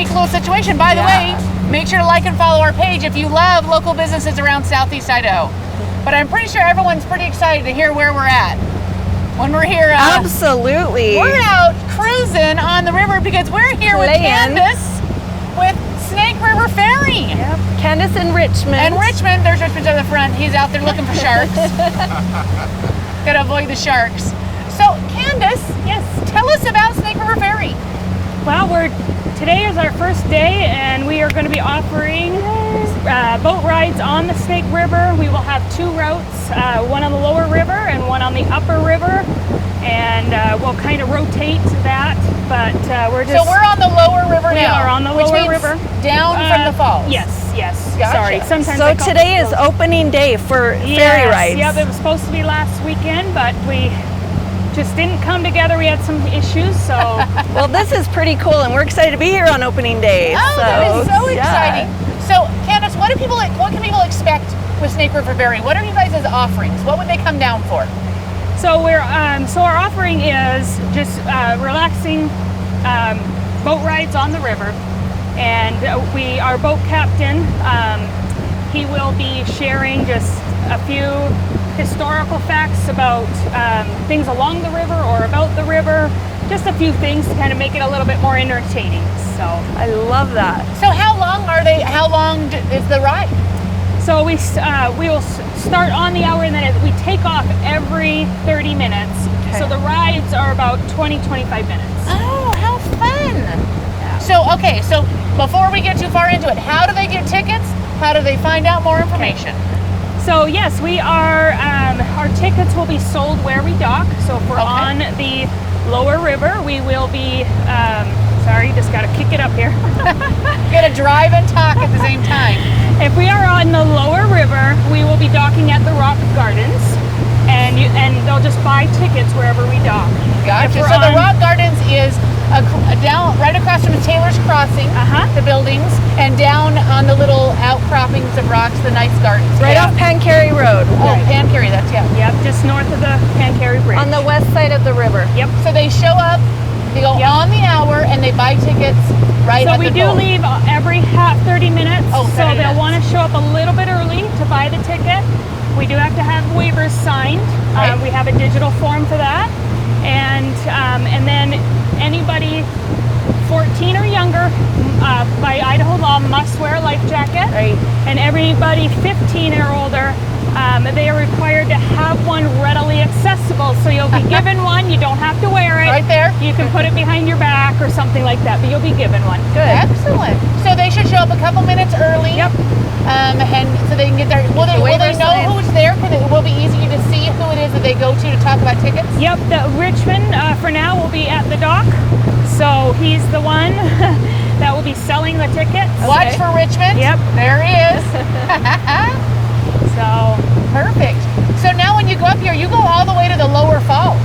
pretty cool situation. By the way, make sure to like and follow our page if you love local businesses around Southeast Idaho. But I'm pretty sure everyone's pretty excited to hear where we're at when we're here. Absolutely. We're out cruising on the river because we're here with Candace with Snake River Ferry. Yep. Candace and Richmond. And Richmond, there's Richmond at the front. He's out there looking for sharks. Gotta avoid the sharks. So, Candace, yes, tell us about Snake River Ferry. Well, today is our first day, and we are going to be offering boat rides on the Snake River. We will have two routes, one on the lower river and one on the upper river, and we'll kind of rotate that. But So we're on the lower river now. We are on the lower river, down from the falls. Yes. Gotcha. Sorry. Sometimes. So today is opening day for ferry rides. Yep. It was supposed to be last weekend, but we just didn't come together. We had some issues, so. Well, this is pretty cool, and we're excited to be here on opening day. Oh, that is so exciting. So, Candace, what can people expect with Snake River Ferry? What are you guys' offerings? What would they come down for? So our offering is just relaxing boat rides on the river, and our boat captain, he will be sharing just a few historical facts about things along the river or about the river, just a few things to kind of make it a little bit more entertaining. So I love that. So how long is the ride? So we will start on the hour, and then we take off every 30 minutes. Okay. So the rides are about 20-25 minutes. Oh, how fun. Yeah. So before we get too far into it, how do they get tickets? How do they find out more information? Okay. So yes, we are, our tickets will be sold where we dock. So if we're on the lower river, we will be, sorry, just got to kick it up here. Got to drive and talk at the same time. If we are on the lower river, we will be docking at the Rock Gardens, and they'll just buy tickets wherever we dock. Gotcha. So the Rock Gardens is down right across from Taylor's Crossing, the buildings, and down on the little outcroppings of rocks, the nice gardens. Right off Pancary Road. Oh, Pancary, that's Yep, just north of the Pancary Bridge. On the west side of the river. Yep. So they show up, they go on the hour, and they buy tickets right at the So we do leave every 30 minutes, so they'll want to show up a little bit early to buy the ticket. We do have to have waivers signed. Right. We have a digital form for that. And then anybody 14 or younger, by Idaho law, must wear a life jacket. Right. And everybody 15 or older, they are required to have one readily accessible. So you'll be given one. You don't have to wear it. Right there. You can put it behind your back or something like that, but you'll be given one. Good. Excellent. So they should show up a couple minutes early. Yep. And so they can get there. Will they know who's there? Because it will be easy to see who it is that they go to talk about tickets? Yep. Richmond, for now, will be at the dock. So he's the one that will be selling the tickets. Watch for Richmond. Yep. There he is. So perfect. So now when you go up here, you go all the way to the lower falls.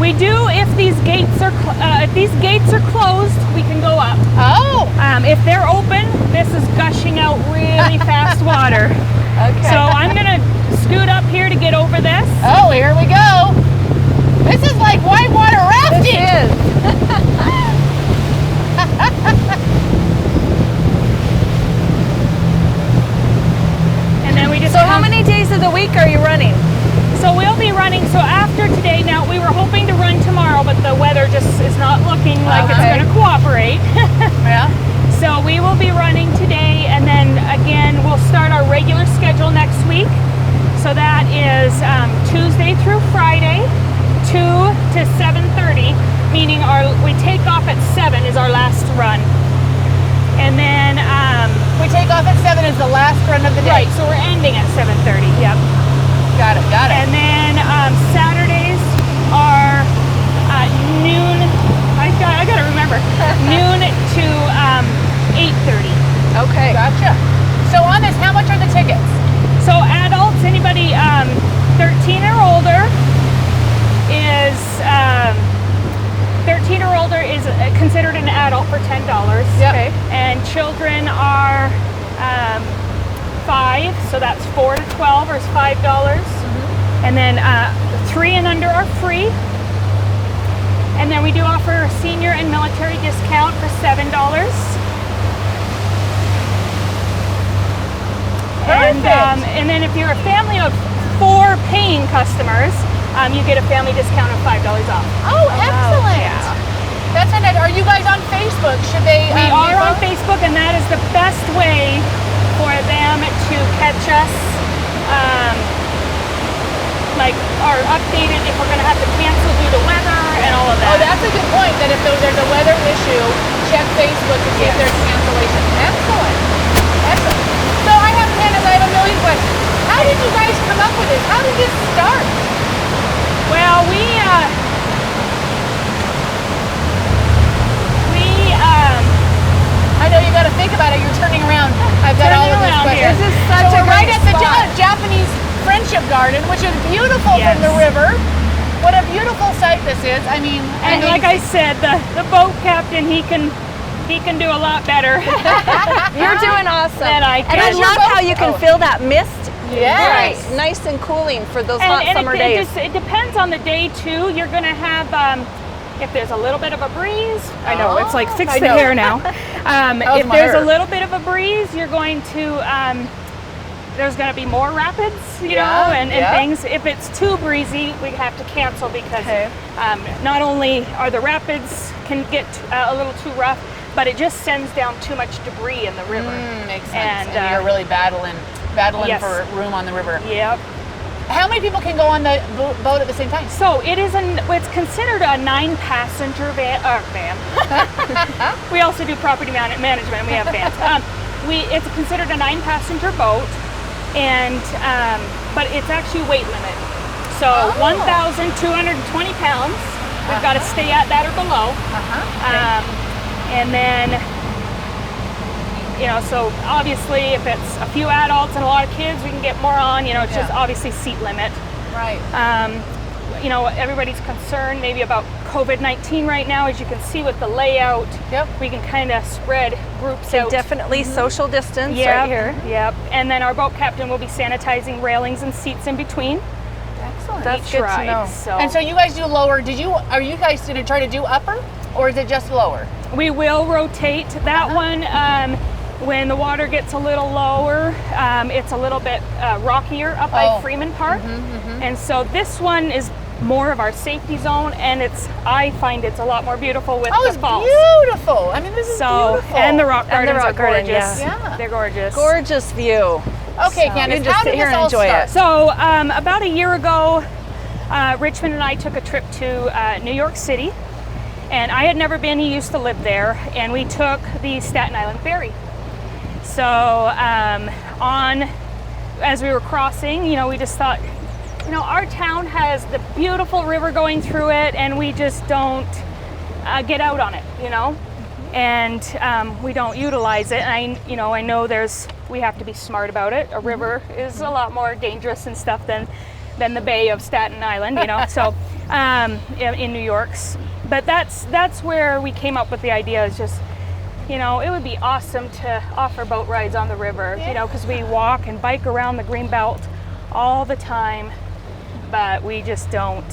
We do if these gates are closed, we can go up. Oh. If they're open, this is gushing out really fast water. Okay. So I'm gonna scoot up here to get over this. Oh, here we go. This is like whitewater rafting. This is. And then we just. So how many days of the week are you running? So we'll be running, so after today, now we were hoping to run tomorrow, but the weather just is not looking like it's going to cooperate. Yeah. So we will be running today, and then again, we'll start our regular schedule next week. So that is Tuesday through Friday, 2 to 7:30, meaning we take off at 7 is our last run. And then we take off at 7 is the last run of the day. Right, so we're ending at 7:30, yep. Got it. And then Saturdays are noon. I gotta remember noon to 8:30. Okay. Gotcha. So on this, how much are the tickets? So adults, anybody 13 or older is 13 or older is considered an adult for $10. Yep. Okay. And children are 5, so that's 4 to 12 or is $5. Mm-hmm. And then 3 and under are free. And then we do offer a senior and military discount for $7. and then if you're a family of 4 paying customers, you get a family discount of $5 off. Oh, excellent. Yeah. That's fantastic. Are you guys on Facebook? Should they? We are on follow? Facebook, and that is the best way for them to catch us. Like are updated if we're going to have to cancel due to weather and all of Oh, that. that's a good point. That if there's a weather issue, check Facebook to see if there's cancellation. Excellent. Excellent. So I have a million questions. How did you guys come up with this? How did this start? Well, I know you got to think about it. You're turning around. I've got all of these around questions. here. This is such so a we're right great at the spot. Japanese Friendship Garden, which is beautiful Yes. from the river. What a beautiful sight this is. I mean, and like I said, the boat captain, he can do a lot better You're doing awesome. than I And I can. love how you can feel that mist. Yes. Right, nice and cooling for those hot summer days. It depends on the day too. You're gonna have if there's a little bit of a breeze. I know it's like fix I the know. hair now. was If my there's hair. a little bit of a breeze, you're going to there's going to be more rapids, you know, and things. If it's too breezy, we have to cancel because not only are the rapids can get a little too rough, but it just sends down too much debris in the river. Makes sense. And, And you're really battling yes. for room on the river. Yep. How many people can go on the boat at the same time? So it's considered a 9-passenger van. We also do property management. We have vans. It's considered a 9-passenger boat, and but it's actually weight limit. So 1,220 pounds. We've got to stay at that or below. And then, so obviously if it's a few adults and a lot of kids, we can get more on. It's just obviously seat limit. Right. Everybody's concerned maybe about COVID-19 right now. As you can see with the layout, we can kind of spread groups out. Definitely social distance right here. Yep. And then our boat captain will be sanitizing railings and seats in between. Excellent. That's each good to ride. know. And so you guys do lower. Are you guys going to try to do upper, or is it just lower? We will rotate that one. When the water gets a little lower, it's a little bit rockier up by Freeman Park. And so this one is more of our safety zone, and I find it's a lot more beautiful with the falls. Beautiful. I mean, this is beautiful. And the rock gardens are garden, gorgeous. yeah. They're gorgeous. Gorgeous view. Okay, So, Candace, you can just how sit did here this and all enjoy start? it. So about a year ago, Richmond and I took a trip to New York City, and I had never been. He used to live there, and we took the Staten Island Ferry. So as we were crossing, we just thought, our town has the beautiful river going through it, and we just don't get out on it, and we don't utilize it. And I know we have to be smart about it. A river is a lot more dangerous and stuff than the Bay of Staten Island, So in New York's, but that's where we came up with the idea. Is just, it would be awesome to offer boat rides on the river, because we walk and bike around the Greenbelt all the time, but we just don't.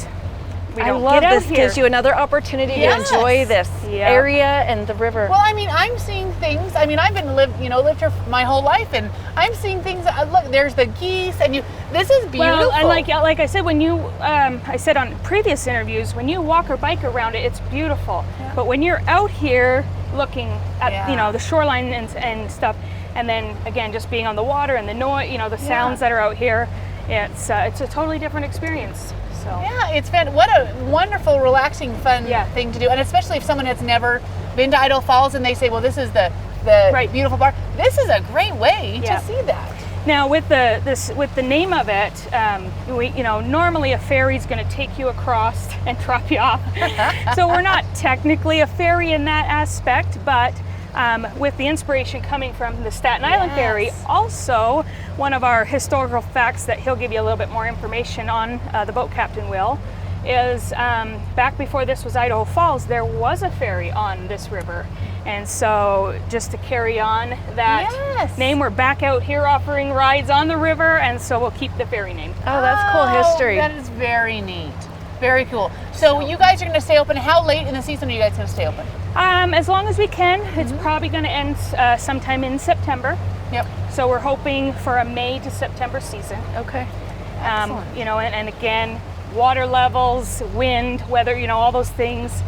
I love this. Gives you another opportunity to enjoy this area and the river. Well, I mean, I'm seeing things. I mean, I've lived here my whole life, and I'm seeing things. Look, there's the geese, and this is beautiful. Well, and like I said, when I said on previous interviews, when you walk or bike around it, it's beautiful. Yeah. But when you're out here looking at the shoreline and stuff, and then again just being on the water and the noise, the sounds that are out here, it's a totally different experience. So it's what a wonderful, relaxing, fun thing to do, and especially if someone has never been to Idaho Falls and they say, well, this is the beautiful part. This is a great way to see that. Now with the name of it, normally a ferry's going to take you across and drop you off. So we're not technically a ferry in that aspect, but with the inspiration coming from the Staten Island Ferry, also one of our historical facts that he'll give you a little bit more information on, the boat captain will, is back before this was Idaho Falls, there was a ferry on this river. And so just to carry on that name, we're back out here offering rides on the river, and so we'll keep the ferry name. Oh, that's cool history. That is very neat. Very cool. So you guys are going to stay open. How late in the season are you guys going to stay open? As long as we can. It's probably going to end sometime in September. Yep. So we're hoping for a May to September season. Okay. You know, and again, water levels, wind, weather, you know, all those things,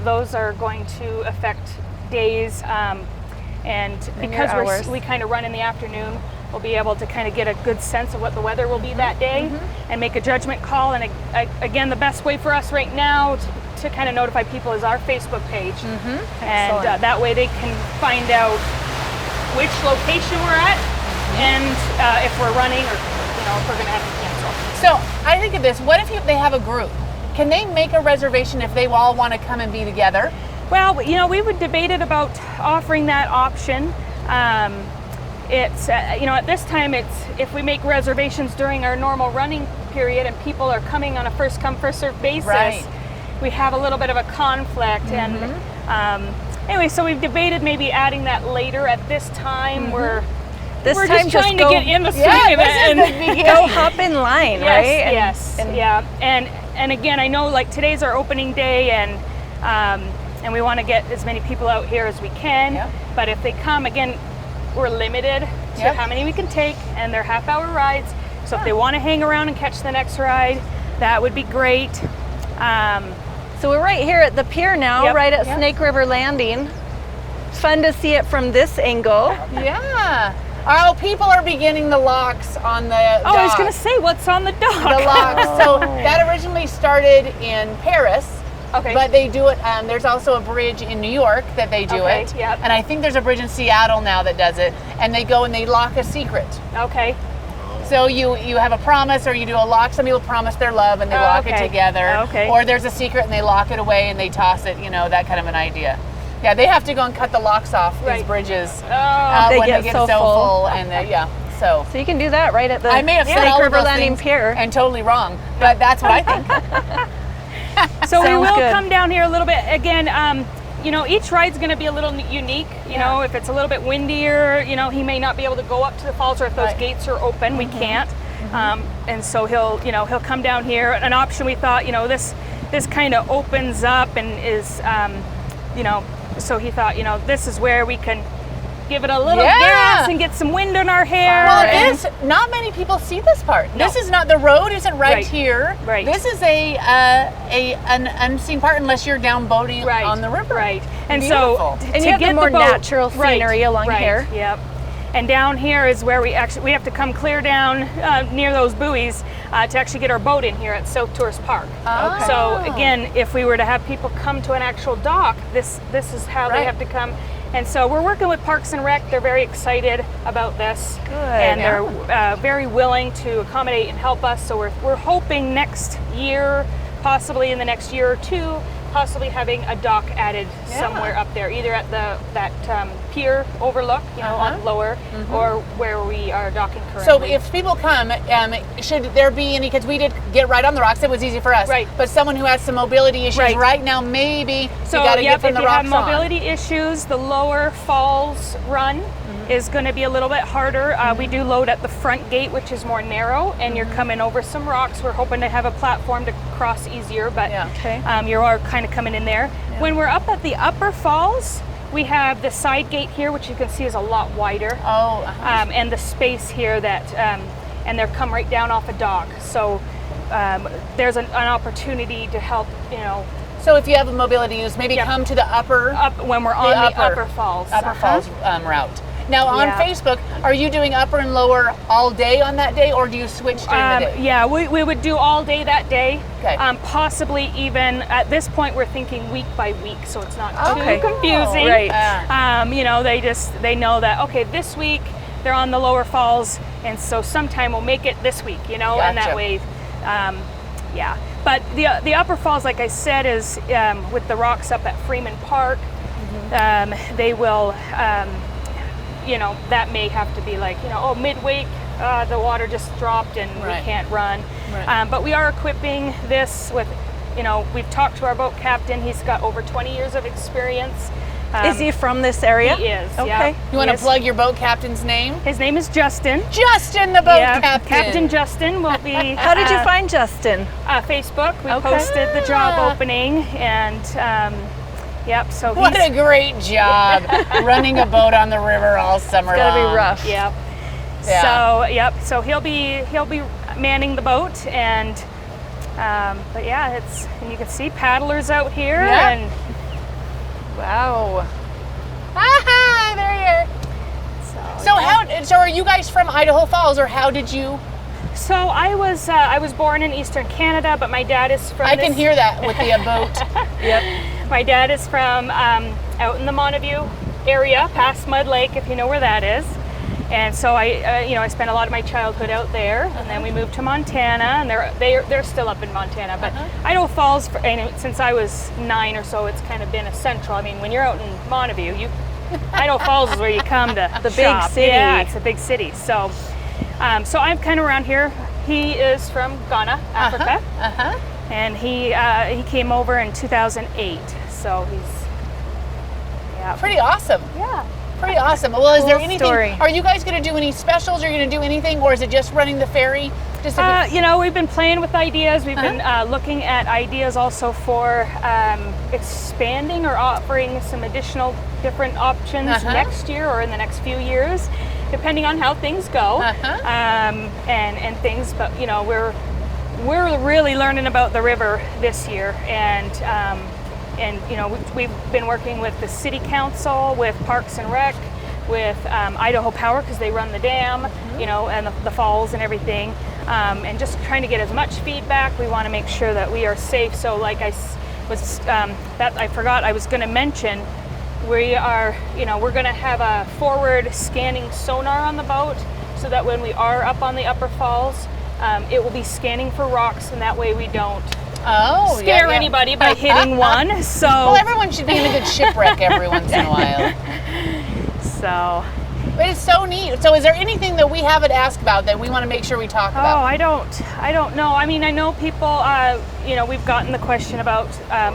those are going to affect days. And because we kind of run in the afternoon, we'll be able to kind of get a good sense of what the weather will be that day and make a judgment call. And again, the best way for us right now to kind of notify people is our Facebook page. And that way they can find out which location we're at and if we're running or, you know, if we're going to have to cancel. So I think of this, what if they have a group? Can they make a reservation if they all want to come and be together? Well, you know, we would debate it about offering that option. It's, you know, at this time, if we make reservations during our normal running period and people are coming on a first come, first served basis, we have a little bit of a conflict. And anyway, so we've debated maybe adding that later. At this time, we're just trying to get in the swing of it and go hop in line, right? Yes, and again, I know like today's our opening day, and we want to get as many people out here as we can. But if they come, again, we're limited to how many we can take, and they're half-hour rides. So if they want to hang around and catch the next ride, that would be great. So we're right here at the pier now, right at Snake River Landing. Fun to see it from this angle. Yeah. Oh, people are beginning the locks on the dock. I was going to say, what's on the dock? The locks. So that originally started in Paris. Okay. But they do it, there's also a bridge in New York that they do it. Yep. And I think there's a bridge in Seattle now that does it. And they go and they lock a secret. Okay. So you have a promise, or you do a lock. Some people promise their love and they lock it together. Okay. Or there's a secret and they lock it away and they toss it, you know, that kind of an idea. Yeah, they have to go and cut the locks off these bridges they when get they get so full. And so you can do that right at the I may have said Snake all of River those Landing things Pier. and totally wrong, but that's what I think. So we will good. come down here a little bit. Again, you know, each ride's going to be a little unique. You know, if it's a little bit windier, you know, he may not be able to go up to the falls, or if those gates are open, we can't. And so he'll come down here. An option we thought, you know, this kind of opens up and is, you know, so he thought, you know, this is where we can give it a little gas and get some wind in our hair. Well, it is. Not many people see this part. No. This is not, the road isn't right here. Right. This is an unseen part unless you're down boating on the river. Right. And beautiful. so and you have the more natural scenery along here. Yep. And down here is where we have to come clear down near those buoys to actually get our boat in here at South Tourist Park. Oh. So again, if we were to have people come to an actual dock, this is how they have to come. And so we're working with Parks and Rec. They're very excited about this. Good. And they're very willing to accommodate and help us. So we're hoping next year, possibly in the next year or two, possibly having a dock added somewhere up there, either at that pier overlook, you know, on lower, or where we are docking currently. So if people come, should there be any, because we did get right on the rocks, it was easy for us. Right. But someone who has some mobility issues right now, maybe so you got to get from the rocks if you have mobility issues, the lower falls run is going to be a little bit harder. We do load at the front gate, which is more narrow, and you're coming over some rocks. We're hoping to have a platform to cross easier, but you are kind of coming in there. Yeah. When we're up at the upper falls, we have the side gate here, which you can see is a lot wider. And the space here that, and they're come right down off a dock. So there's an opportunity to help, you know. So if you have a mobility use, maybe come to the when we're on the upper falls. Upper falls route. Now on Facebook, are you doing upper and lower all day on that day, or do you switch during the day? Yeah, we would do all day that day. Okay. Possibly even at this point we're thinking week by week, so it's not too confusing. Right. You know, they know that okay, this week they're on the lower falls, and so sometime we'll make it this week. You know, and that way, But the upper falls, like I said, is with the rocks up at Freeman Park. They will. You know, that may have to be like, you know, midweek, the water just dropped and we can't run. Right. But we are equipping this with, you know, we've talked to our boat captain. He's got over 20 years of experience. Is he from this area? He is, okay. You want to plug your boat captain's name? His name is Justin. Justin, the boat captain. Captain Justin will be... How did you find Justin? Facebook. We posted the job opening, and Yep. So What a great job running a boat on the river all summer It's gotta long. be rough. Yep. Yeah. So yep. So he'll be manning the boat, and but yeah, and you can see paddlers out here, Yeah. and Wow. Hi, there you are. So are you guys from Idaho Falls, or how did you? So I was born in Eastern Canada, but my dad is from. I can hear that with the boat. Yep. My dad is from out in the Montague area, past Mud Lake, if you know where that is. And so I spent a lot of my childhood out there, and then we moved to Montana, and they're still up in Montana. But Idaho Falls, since I was 9 or so, it's kind of been a central. I mean, when you're out in Montague, Idaho Falls is where you come to The shop. big city. Yeah, it's a big city. So, so I'm kind of around here. He is from Ghana, Africa, and he came over in 2008. So he's Pretty awesome. yeah. Pretty awesome. Well, is there Cool anything? story. Are you guys going to do any specials? Are you going to do anything, or is it just running the ferry? Just We've been playing with ideas. We've been looking at ideas also for expanding or offering some additional different options next year or in the next few years, depending on how things go and things. But we're really learning about the river this year, and we've been working with the city council, with Parks and Rec, with Idaho Power, because they run the dam, and the falls and everything, and just trying to get as much feedback. We want to make sure that we are safe. So like I forgot I was going to mention, we are, we're going to have a forward scanning sonar on the boat, so that when we are up on the upper falls, it will be scanning for rocks, and that way we don't scare anybody by hitting one. So well, everyone should be in a good shipwreck every once in a while. So, But it's so neat. So is there anything that we haven't asked about that we want to make sure we talk oh, about? I don't know. I mean, I know people. We've gotten the question about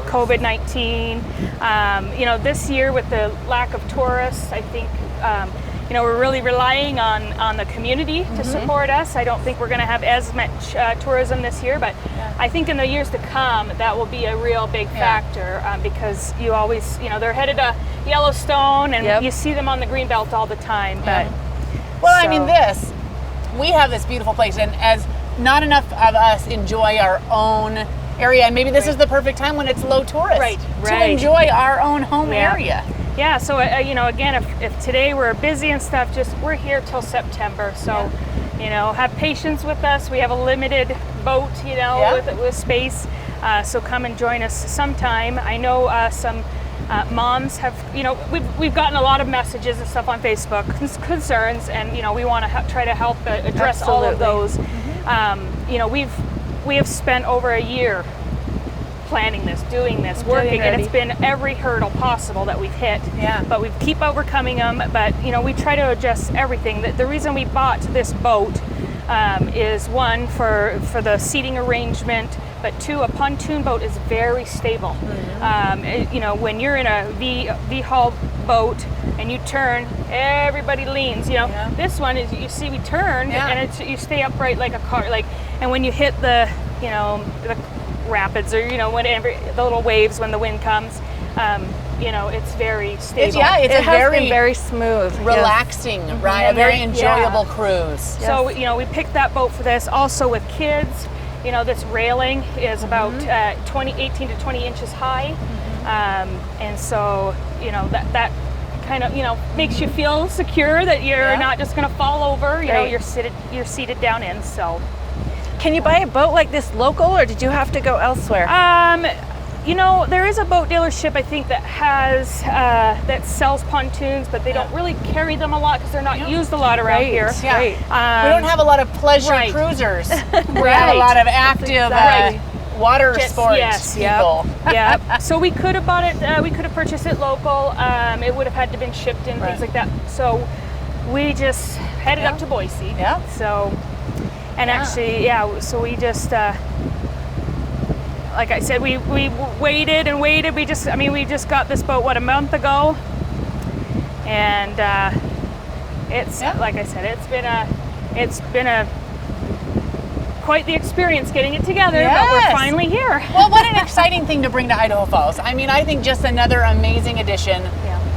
COVID-19. This year with the lack of tourists, I think. We're really relying on the community to support us. I don't think we're going to have as much tourism this year, but I think in the years to come, that will be a real big factor because you always, they're headed to Yellowstone, and you see them on the Greenbelt all the time. But I mean, we have this beautiful place, and as not enough of us enjoy our own area, and maybe this is the perfect time when it's low tourist to enjoy our own home area. Yeah, so again, if today we're busy and stuff, we're here till September. So, have patience with us. We have a limited boat, with space. So come and join us sometime. I know some moms have, we've gotten a lot of messages and stuff on Facebook, concerns, and we want to try to help address all of those. We have spent over a year planning this, doing this, working, and it's been every hurdle possible that we've hit. But we keep overcoming them. But we try to adjust everything. The reason we bought this boat is one for the seating arrangement, but two, a pontoon boat is very stable. When you're in a V-hull boat and you turn, everybody leans. This one is we turn and you stay upright like a car. And when you hit the the rapids or whatever, the little waves when the wind comes, it's very stable. It has been very smooth, relaxing, right? A very enjoyable cruise. So we picked that boat for this. Also with kids, this railing is about 18 to 20 inches high, and so that kind of makes you feel secure that you're not just going to fall over. You're seated down in. So. Can you buy a boat like this local, or did you have to go elsewhere? There is a boat dealership, I think, that has that sells pontoons, but they don't really carry them a lot because they're not used a lot around here. We don't have a lot of pleasure cruisers. We have a lot of active water sports people. So we could have bought it. We could have purchased it local. It would have had to been shipped in, things like that. So we just headed up to Boise. So. And actually, so we just, like I said, we waited and waited. We just got this boat, a month ago? And it's, like I said, it's been a quite the experience getting it together, but Yes. we're finally here. Well, what an exciting thing to bring to Idaho Falls. I mean, I think just another amazing addition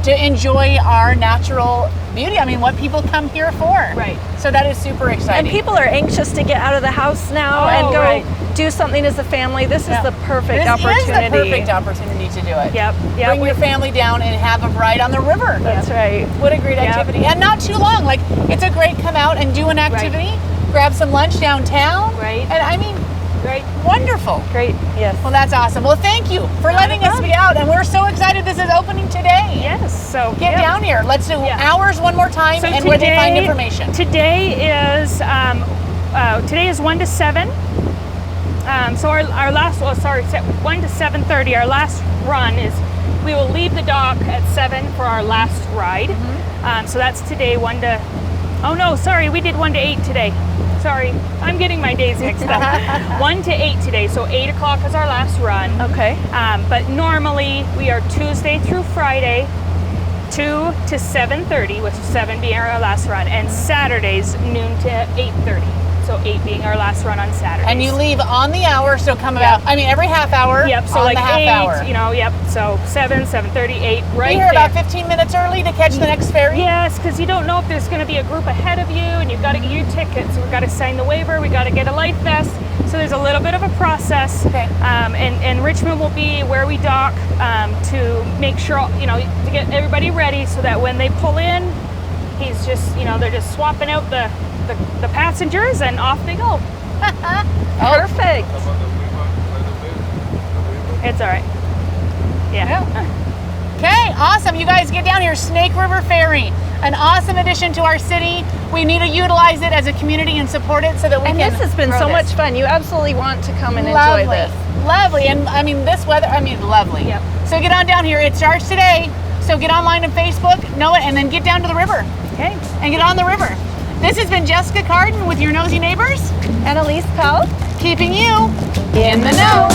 to enjoy our natural beauty. I mean, what people come here for. Right. So that is super exciting. And people are anxious to get out of the house now and go right. do something as a family. This is the perfect this opportunity. is the perfect opportunity to do it. Yep. Bring your family down and have a ride on the river. That's right. What a great activity. And not too long. Like, it's a great come out and do an activity, grab some lunch downtown. Right. And I mean, Right. wonderful. Great. Yes. Well, that's awesome. Well, thank you for letting us be out. And we're so excited this is opening today. Yes. So Get down here. Let's do hours one more time and where they find information. Today is 1 to 7. So our last, 1 to 7:30. Our last run is, we will leave the dock at 7 for our last ride. So that's today, 1 to, oh no, sorry, we did 1 to 8 today. Sorry, I'm getting my days mixed up. 1 to 8 today, so 8 o'clock is our last run. Okay. But normally we are Tuesday through Friday, 2 to 7:30, with 7 being our last run, and Saturdays noon to 8:30. So 8 being our last run on Saturdays. And you leave on the hour, so come about, I mean, every half hour. Yep, so on like the half 8, hour. you know, so 7, 7:30, 8, right Be there. here about 15 minutes early to catch the next ferry. Yes, because you don't know if there's going to be a group ahead of you, and you've got to get your tickets. We've got to sign the waiver. We got to get a life vest. So there's a little bit of a process. Okay. And Richmond will be where we dock to make sure, to get everybody ready so that when they pull in, he's just, they're just swapping out the passengers and off they go. Perfect. It's all right. Yeah. Okay, awesome. You guys get down here. Snake River Ferry, an awesome addition to our city. We need to utilize it as a community and support it so that we And can this has been grow so this. much fun. You absolutely want to come and Lovely. enjoy this. Lovely. And I mean, this weather, lovely. Yep. So get on down here. It starts today. So get online on Facebook, know it, and then get down to the river Okay. and get on the river. This has been Jessica Carden with your nosy neighbors, Annalise Powell. keeping you in the know.